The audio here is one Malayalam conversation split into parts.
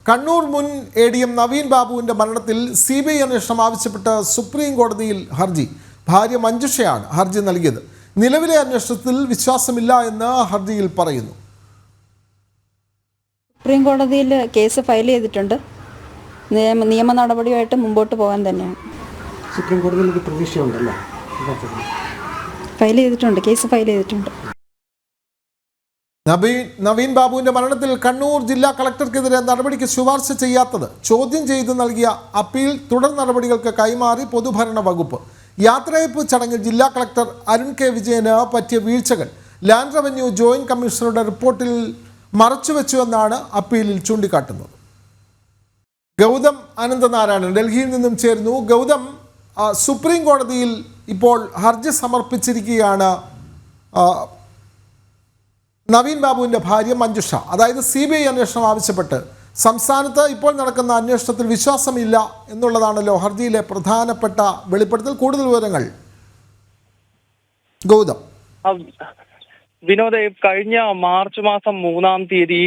കണ്ണൂർ മുൻ ADM നവീൻ ബാബുവിൻ്റെ മരണത്തിൽ CBI അന്വേഷണം ആവശ്യപ്പെട്ട് സുപ്രീം കോടതിയിൽ ഹർജി. ഭാര്യ മഞ്ജുഷയാണ് ഹർജി നൽകിയത്. നിലവിലെ അന്വേഷണത്തിൽ വിശ്വാസമില്ല എന്ന് ഹർജിയിൽ പറയുന്നു. സുപ്രീം കോടതിയിൽ കേസ് ഫയൽ ചെയ്തിട്ടുണ്ട്. നിയമ നടപടിയുമായിട്ട് മുമ്പോട്ട് പോകാൻ തന്നെയാണ്. സുപ്രീം കോടതിയിൽ ഒരു പ്രതീക്ഷയുണ്ടല്ലോ. ഫയൽ ചെയ്തിട്ടുണ്ട്, കേസ് ഫയൽ ചെയ്തിട്ടുണ്ട്. നവീൻ ബാബുവിൻ്റെ മരണത്തിൽ കണ്ണൂർ ജില്ലാ കളക്ടർക്കെതിരെ നടപടിക്ക് ശുപാർശ ചെയ്യാത്തത് ചോദ്യം ചെയ്ത് നൽകിയ അപ്പീൽ തുടർ നടപടികൾക്ക് കൈമാറി പൊതുഭരണ വകുപ്പ്. യാത്രയയപ്പ് ചടങ്ങിൽ ജില്ലാ കളക്ടർ അരുൺ K. വിജയന് പറ്റിയ വീഴ്ചകൾ ലാൻഡ് റവന്യൂ ജോയിന്റ് കമ്മീഷണറുടെ റിപ്പോർട്ടിൽ മറച്ചുവെച്ചുവെന്നാണ് അപ്പീലിൽ ചൂണ്ടിക്കാട്ടുന്നത്. ഗൗതം അനന്തനാരായണൻ ഡൽഹിയിൽ നിന്നും ചേരുന്നു. ഗൗതം, സുപ്രീം കോടതിയിൽ ഇപ്പോൾ ഹർജി സമർപ്പിച്ചിരിക്കുകയാണ് നവീൻ ബാബുവിൻ്റെ ഭാര്യ മഞ്ജുഷ. അതായത് CBI അന്വേഷണം ആവശ്യപ്പെട്ട് സംസ്ഥാനത്ത് ഇപ്പോൾ നടക്കുന്ന അന്വേഷണത്തിൽ വിശ്വാസമില്ല എന്നുള്ളതാണല്ലോ ഹർജിയിലെ പ്രധാനപ്പെട്ട വെളിപ്പെടുത്തൽ. കൂടുതൽ വിവരങ്ങൾ ഗൗതം. വിനോദ്, കഴിഞ്ഞ മാർച്ച് മാസം 3-ാം തീയതി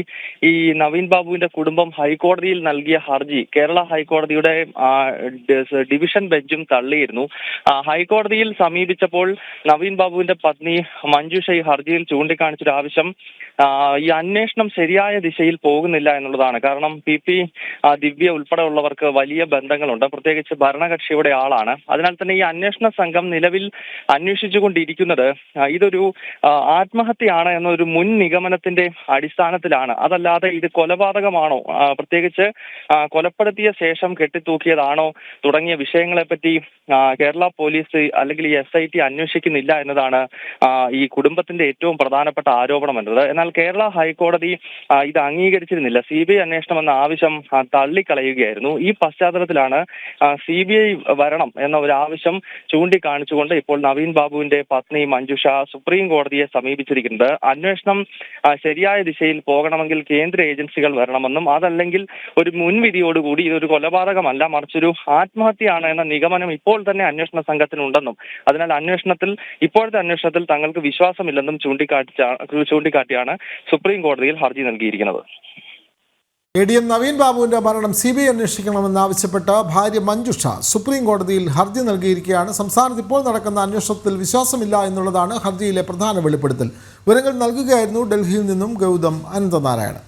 ഈ നവീൻ ബാബുവിന്റെ കുടുംബം ഹൈക്കോടതിയിൽ നൽകിയ ഹർജി കേരള ഹൈക്കോടതിയുടെ ഡിവിഷൻ ബെഞ്ചും തള്ളിയിരുന്നു. ഹൈക്കോടതിയിൽ സമീപിച്ചപ്പോൾ നവീൻ ബാബുവിന്റെ പത്നി മഞ്ജുഷ ഈ ഹർജിയിൽ ചൂണ്ടിക്കാണിച്ചൊരു ആവശ്യം ഈ അന്വേഷണം ശരിയായ ദിശയിൽ പോകുന്നില്ല എന്നുള്ളതാണ്. കാരണം PP ദിവ്യ ഉൾപ്പെടെ ഉള്ളവർക്ക് വലിയ ബന്ധങ്ങളുണ്ട്, പ്രത്യേകിച്ച് ഭരണകക്ഷിയുടെ ആളാണ്. അതിനാൽ തന്നെ ഈ അന്വേഷണ സംഘം നിലവിൽ അന്വേഷിച്ചുകൊണ്ടിരിക്കുന്നത് ഇതൊരു ആത്മഹത്യയാണ് എന്നൊരു മുൻ നിഗമനത്തിന്റെ അടിസ്ഥാനത്തിലാണ്. അതല്ലാതെ ഇത് കൊലപാതകമാണോ, പ്രത്യേകിച്ച് കൊലപ്പെടുത്തിയ ശേഷം കെട്ടിത്തൂക്കിയതാണോ തുടങ്ങിയ വിഷയങ്ങളെപ്പറ്റി കേരള പോലീസ് അല്ലെങ്കിൽ ഈ SIT അന്വേഷിക്കുന്നില്ല എന്നതാണ് ഈ കുടുംബത്തിന്റെ ഏറ്റവും പ്രധാനപ്പെട്ട ആരോപണം എന്നത്. എന്നാൽ കേരള ഹൈക്കോടതി ഇത് അംഗീകരിച്ചിരുന്നില്ല. CBI അന്വേഷണം എന്ന ആവശ്യം തള്ളിക്കളയുകയായിരുന്നു. ഈ പശ്ചാത്തലത്തിലാണ് CBI വരണം എന്ന ഒരു ആവശ്യം ചൂണ്ടിക്കാണിച്ചുകൊണ്ട് ഇപ്പോൾ നവീൻ ബാബുവിന്റെ പത്നി മഞ്ജുഷ സുപ്രീം കോടതിയെ സമീപിച്ചിരിക്കുന്നത്. അന്വേഷണം ശരിയായ ദിശയിൽ പോകണമെങ്കിൽ കേന്ദ്ര ഏജൻസികൾ വരണമെന്നും അതല്ലെങ്കിൽ ഒരു മുൻവിധിയോടുകൂടി ഇതൊരു കൊലപാതകമല്ല മറിച്ചൊരു ആത്മഹത്യയാണ് എന്ന നിഗമനം ഇപ്പോൾ തന്നെ അന്വേഷണ സംഘത്തിനുണ്ടെന്നും അതിനാൽ ഇപ്പോഴത്തെ അന്വേഷണത്തിൽ തങ്ങൾക്ക് വിശ്വാസമില്ലെന്നും ചൂണ്ടിക്കാട്ടിയാണ് സുപ്രീം കോടതിയിൽ ഹർജി നൽകിയിരിക്കുന്നത്. ADM നവീൻ ബാബുവിൻ്റെ മരണം CBI അന്വേഷിക്കണമെന്നാവശ്യപ്പെട്ട് ഭാര്യ മഞ്ജുഷ സുപ്രീം കോടതിയിൽ ഹർജി നൽകിയിരിക്കുകയാണ്. സംസ്ഥാനത്ത് ഇപ്പോൾ നടക്കുന്ന അന്വേഷണത്തിൽ വിശ്വാസമില്ല എന്നുള്ളതാണ് ഹർജിയിലെ പ്രധാന വെളിപ്പെടുത്തൽ. വിവരങ്ങൾ നൽകുകയായിരുന്നു ഡൽഹിയിൽ നിന്നും ഗൗതം അനന്തനാരായണൻ.